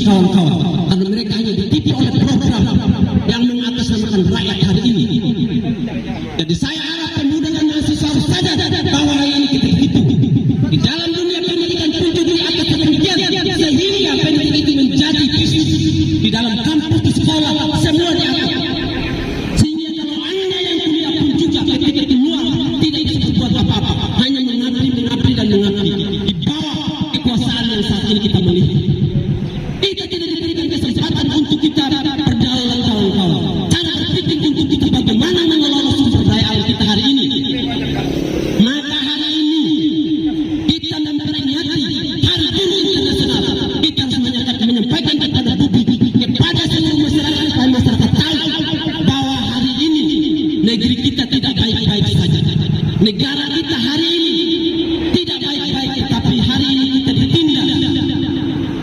kawan-kawan, karena mereka hanya ditipu oleh program yang mengatasnamakan rakyat hari ini. Jadi saya harap pemuda dan mahasiswa harus sadar bahwa hari ini kita ditipu. Di dalam dunia pendidikan punca diri atas demikian, sehingga pendidikan itu menjadi bisnis di dalam kampus, di sekolah, semua dianggap. Sehingga kalau anda yang kuliah pun juga ketika keluar tidak bisa berbuat apa-apa, hanya mengabdi dan mengabdi di bawah kekuasaan yang saat ini kita melihat. Kita tidak diberikan kesempatan untuk kita berdaulat, kawan-kawan. Cara berpikir untuk kita bagaimana mengelola sumber daya air kita hari ini. Maka hari ini kita memperingati Hari Guru Internasional. Kita harus menyampaikan kepada publik, kepada seluruh masyarakat, supaya masyarakat tahu bahwa hari ini negeri kita tidak baik-baik saja. Negara kita hari ini tidak baik-baik, tetapi hari ini kita ditindak.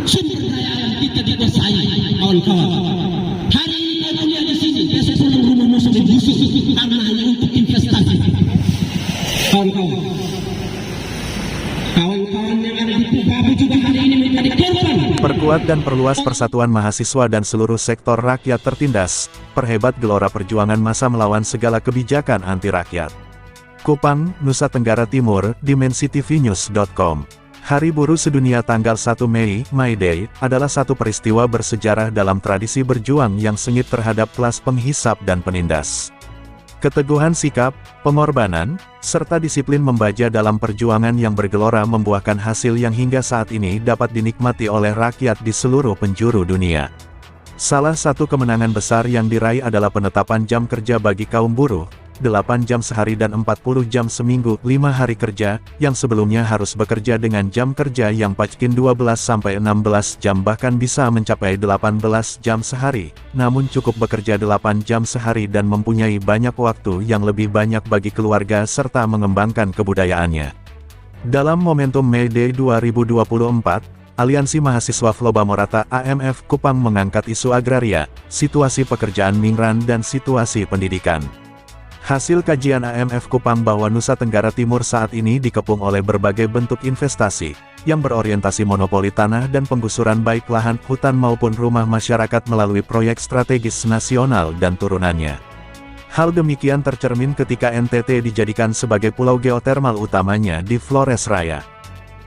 Sumber daya alam kita dikuasai, kawan-kawan. Hari ini kau kuliah di sini, besok pulang rumahmu sudah busuk karena hanya untuk investasi. Kawan-kawan, kawan-kawan yang ada di Pubabu juga hari ini menjadi korban. Perkuat dan perluas persatuan mahasiswa dan seluruh sektor rakyat tertindas, perhebat gelora perjuangan massa melawan segala kebijakan anti rakyat. Kupang, Nusa Tenggara Timur, DimensiTVnews.com. Hari Buruh Sedunia tanggal 1 Mei, May Day, adalah satu peristiwa bersejarah dalam tradisi berjuang yang sengit terhadap kelas penghisap dan penindas. Keteguhan sikap, pengorbanan, serta disiplin membaja dalam perjuangan yang bergelora membuahkan hasil yang hingga saat ini dapat dinikmati oleh rakyat di seluruh penjuru dunia. Salah satu kemenangan besar yang diraih adalah penetapan jam kerja bagi kaum buruh, 8 jam sehari dan 40 jam seminggu, 5 hari kerja, yang sebelumnya harus bekerja dengan jam kerja yang packin 12-16 jam bahkan bisa mencapai 18 jam sehari, namun cukup bekerja 8 jam sehari dan mempunyai banyak waktu yang lebih banyak bagi keluarga serta mengembangkan kebudayaannya. Dalam momentum May Day 2024, Aliansi Mahasiswa Floba Morata AMF Kupang mengangkat isu agraria, situasi pekerjaan migran dan situasi pendidikan. Hasil kajian AMF Kupang bahwa Nusa Tenggara Timur saat ini dikepung oleh berbagai bentuk investasi, yang berorientasi monopoli tanah dan penggusuran baik lahan, hutan maupun rumah masyarakat melalui proyek strategis nasional dan turunannya. Hal demikian tercermin ketika NTT dijadikan sebagai pulau geotermal utamanya di Flores Raya.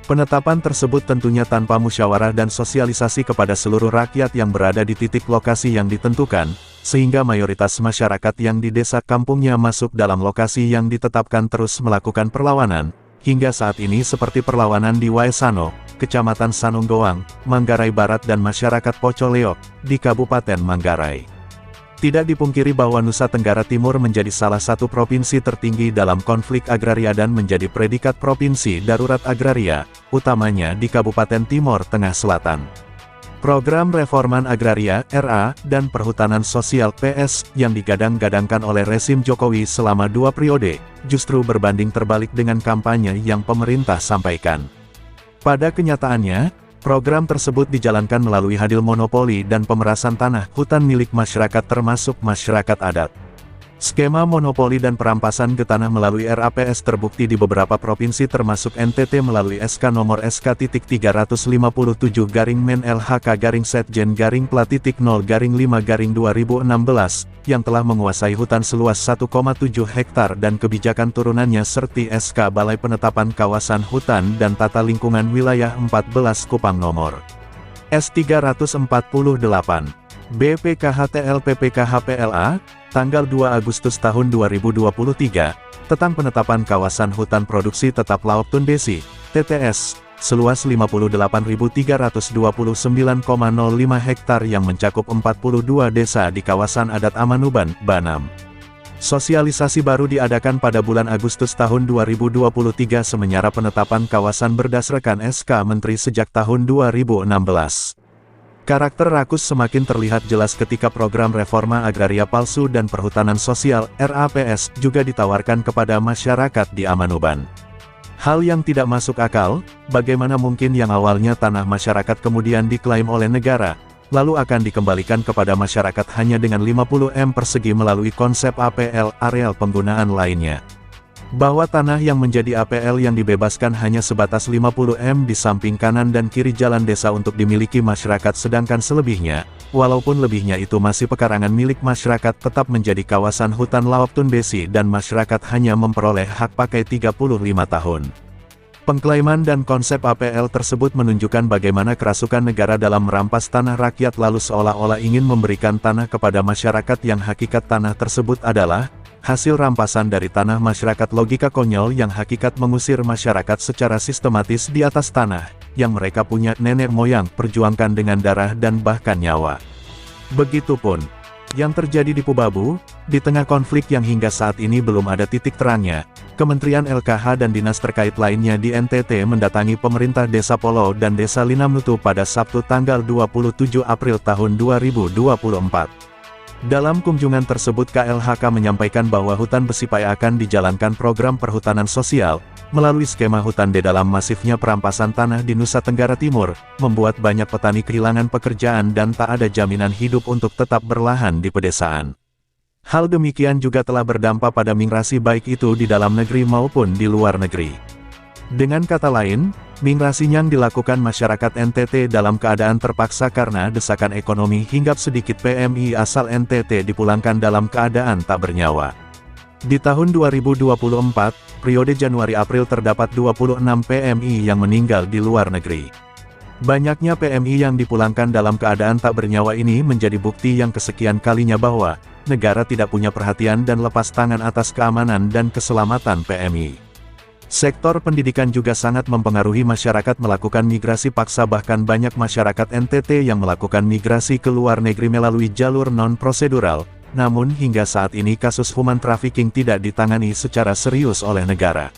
Penetapan tersebut tentunya tanpa musyawarah dan sosialisasi kepada seluruh rakyat yang berada di titik lokasi yang ditentukan, sehingga mayoritas masyarakat yang di desa kampungnya masuk dalam lokasi yang ditetapkan terus melakukan perlawanan, hingga saat ini seperti perlawanan di Waesano, Kecamatan Sanunggoang, Manggarai Barat dan masyarakat Pocoleok, di Kabupaten Manggarai. Tidak dipungkiri bahwa Nusa Tenggara Timur menjadi salah satu provinsi tertinggi dalam konflik agraria dan menjadi predikat provinsi darurat agraria, utamanya di Kabupaten Timor Tengah Selatan. Program Reforman Agraria, RA, dan Perhutanan Sosial, PS, yang digadang-gadangkan oleh rezim Jokowi selama 2 periode, justru berbanding terbalik dengan kampanye yang pemerintah sampaikan. Pada kenyataannya, program tersebut dijalankan melalui hadil monopoli dan pemerasan tanah hutan milik masyarakat termasuk masyarakat adat. Skema monopoli dan perampasan getanah melalui RAPS terbukti di beberapa provinsi termasuk NTT melalui SK nomor SK.350/LHK-Setjen-Plat.0/5/2016 yang telah menguasai hutan seluas 1,7 hektar dan kebijakan turunannya serti SK Balai Penetapan Kawasan Hutan dan Tata Lingkungan Wilayah 14 Kupang nomor S348 BPKHTL-PPKH-PLA, tanggal 2 Agustus tahun 2023, tentang penetapan kawasan hutan produksi tetap laut Tundesi, TTS, seluas 58.329,05 hektar yang mencakup 42 desa di kawasan adat Amanuban, Banam. Sosialisasi baru diadakan pada bulan Agustus tahun 2023 semenyara penetapan kawasan berdasarkan SK Menteri sejak tahun 2016. Karakter rakus semakin terlihat jelas ketika program reforma agraria palsu dan perhutanan sosial, RAPS, juga ditawarkan kepada masyarakat di Amanuban. Hal yang tidak masuk akal, bagaimana mungkin yang awalnya tanah masyarakat kemudian diklaim oleh negara, lalu akan dikembalikan kepada masyarakat hanya dengan 50 m persegi melalui konsep APL areal penggunaan lainnya. Bahwa tanah yang menjadi APL yang dibebaskan hanya sebatas 50 m di samping kanan dan kiri jalan desa untuk dimiliki masyarakat, sedangkan selebihnya, walaupun lebihnya itu masih pekarangan milik masyarakat, tetap menjadi kawasan hutan Lawak Tunbesi dan masyarakat hanya memperoleh hak pakai 35 tahun. Pengklaiman dan konsep APL tersebut menunjukkan bagaimana kerasukan negara dalam merampas tanah rakyat lalu seolah-olah ingin memberikan tanah kepada masyarakat yang hakikat tanah tersebut adalah hasil rampasan dari tanah masyarakat. Logika konyol yang hakikat mengusir masyarakat secara sistematis di atas tanah yang mereka punya nenek moyang perjuangkan dengan darah dan bahkan nyawa. Begitupun yang terjadi di Pubabu, di tengah konflik yang hingga saat ini belum ada titik terangnya, Kementerian LKH dan dinas terkait lainnya di NTT mendatangi pemerintah Desa Polo dan Desa Linamnutu pada Sabtu tanggal 27 April tahun 2024. Dalam kunjungan tersebut KLHK menyampaikan bahwa hutan Besipai akan dijalankan program perhutanan sosial, melalui skema hutan D. Dalam masifnya perampasan tanah di Nusa Tenggara Timur, membuat banyak petani kehilangan pekerjaan dan tak ada jaminan hidup untuk tetap berlahan di pedesaan. Hal demikian juga telah berdampak pada migrasi baik itu di dalam negeri maupun di luar negeri. Dengan kata lain, migrasi yang dilakukan masyarakat NTT dalam keadaan terpaksa karena desakan ekonomi hingga sedikit PMI asal NTT dipulangkan dalam keadaan tak bernyawa. Di tahun 2024, periode Januari-April terdapat 26 PMI yang meninggal di luar negeri. Banyaknya PMI yang dipulangkan dalam keadaan tak bernyawa ini menjadi bukti yang kesekian kalinya bahwa negara tidak punya perhatian dan lepas tangan atas keamanan dan keselamatan PMI. Sektor pendidikan juga sangat mempengaruhi masyarakat melakukan migrasi paksa, bahkan banyak masyarakat NTT yang melakukan migrasi ke luar negeri melalui jalur non-prosedural, namun hingga saat ini kasus human trafficking tidak ditangani secara serius oleh negara.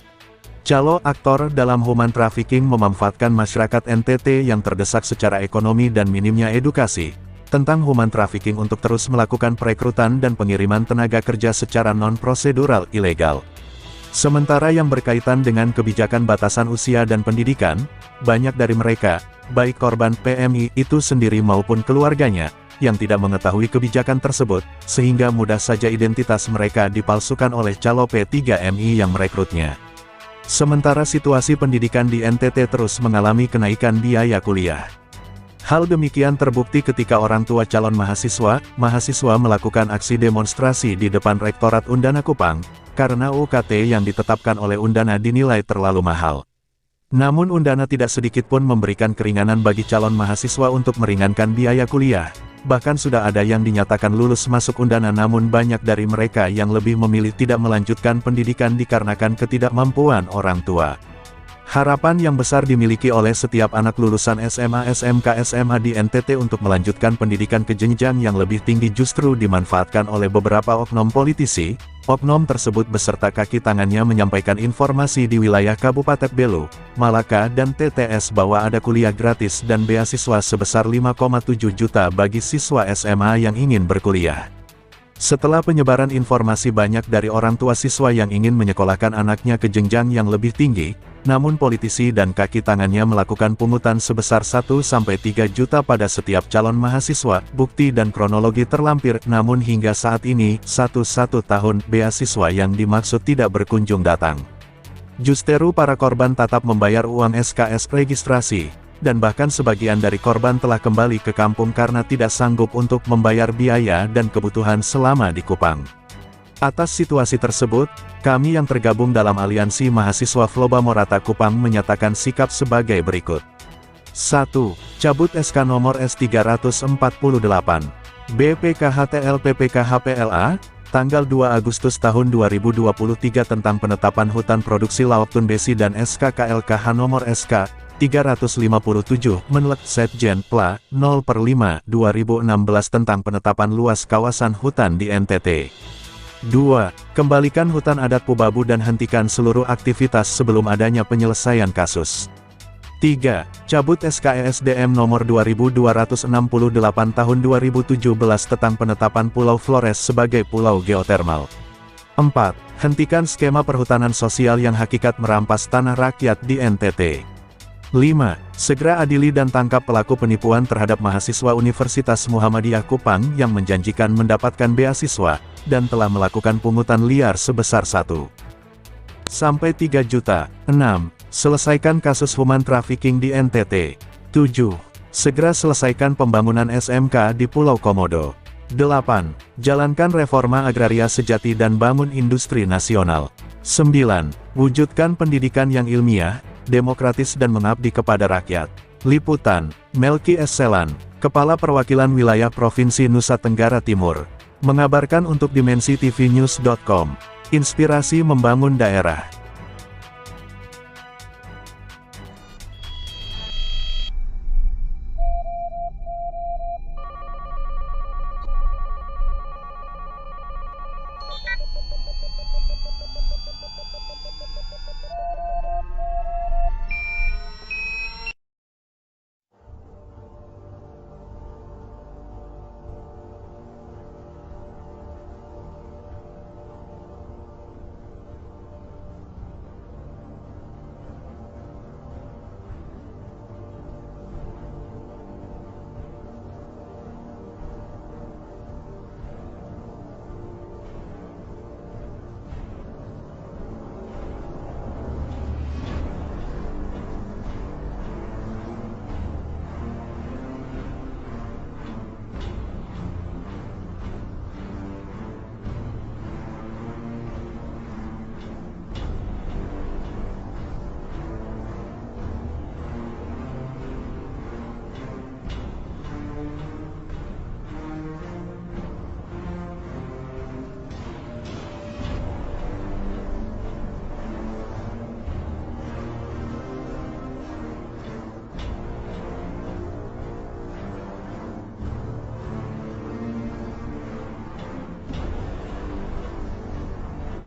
Calo aktor dalam human trafficking memanfaatkan masyarakat NTT yang terdesak secara ekonomi dan minimnya edukasi tentang human trafficking untuk terus melakukan perekrutan dan pengiriman tenaga kerja secara non-prosedural ilegal. Sementara yang berkaitan dengan kebijakan batasan usia dan pendidikan, banyak dari mereka, baik korban PMI itu sendiri maupun keluarganya, yang tidak mengetahui kebijakan tersebut, sehingga mudah saja identitas mereka dipalsukan oleh calo P3MI yang merekrutnya. Sementara situasi pendidikan di NTT terus mengalami kenaikan biaya kuliah. Hal demikian terbukti ketika orang tua calon mahasiswa melakukan aksi demonstrasi di depan Rektorat Undana Kupang, karena UKT yang ditetapkan oleh Undana dinilai terlalu mahal. Namun Undana tidak sedikit pun memberikan keringanan bagi calon mahasiswa untuk meringankan biaya kuliah. Bahkan sudah ada yang dinyatakan lulus masuk Undana, namun banyak dari mereka yang lebih memilih tidak melanjutkan pendidikan dikarenakan ketidakmampuan orang tua. Harapan yang besar dimiliki oleh setiap anak lulusan SMA, SMK, SMA di NTT untuk melanjutkan pendidikan ke jenjang yang lebih tinggi justru dimanfaatkan oleh beberapa oknum politisi. Oknum tersebut beserta kaki tangannya menyampaikan informasi di wilayah Kabupaten Belu, Malaka dan TTS bahwa ada kuliah gratis dan beasiswa sebesar 5,7 juta bagi siswa SMA yang ingin berkuliah. Setelah penyebaran informasi banyak dari orang tua siswa yang ingin menyekolahkan anaknya ke jenjang yang lebih tinggi, namun politisi dan kaki tangannya melakukan pungutan sebesar 1-3 juta pada setiap calon mahasiswa. Bukti dan kronologi terlampir, namun hingga saat ini, 1 tahun beasiswa yang dimaksud tidak berkunjung datang. Justeru para korban tetap membayar uang SKS registrasi, dan bahkan sebagian dari korban telah kembali ke kampung karena tidak sanggup untuk membayar biaya dan kebutuhan selama di Kupang. Atas situasi tersebut, kami yang tergabung dalam Aliansi Mahasiswa Floba Morata Kupang menyatakan sikap sebagai berikut. 1. Cabut SK nomor S348. BPKHTL PPKHPLA, tanggal 2 Agustus tahun 2023 tentang penetapan hutan produksi Lawak Tunbesi dan SK KLKH nomor SK 357 Menlek Setjen Pla 0/5 2016 tentang penetapan luas kawasan hutan di NTT. 2. Kembalikan hutan adat Pubabu dan hentikan seluruh aktivitas sebelum adanya penyelesaian kasus. 3. Cabut SKESDM nomor 2268 tahun 2017 tentang penetapan Pulau Flores sebagai pulau geotermal. 4. Hentikan skema perhutanan sosial yang hakikat merampas tanah rakyat di NTT. 5. Segera adili dan tangkap pelaku penipuan terhadap mahasiswa Universitas Muhammadiyah Kupang yang menjanjikan mendapatkan beasiswa, dan telah melakukan pungutan liar sebesar 1 sampai 3 juta. 6. Selesaikan kasus human trafficking di NTT. 7. Segera selesaikan pembangunan SMK di Pulau Komodo. 8. Jalankan reforma agraria sejati dan bangun industri nasional. 9. Wujudkan pendidikan yang ilmiah, demokratis dan mengabdi kepada rakyat. Liputan, Melki Esselan, Kepala Perwakilan Wilayah Provinsi Nusa Tenggara Timur, mengabarkan untuk dimensitv-news.com. Inspirasi membangun daerah.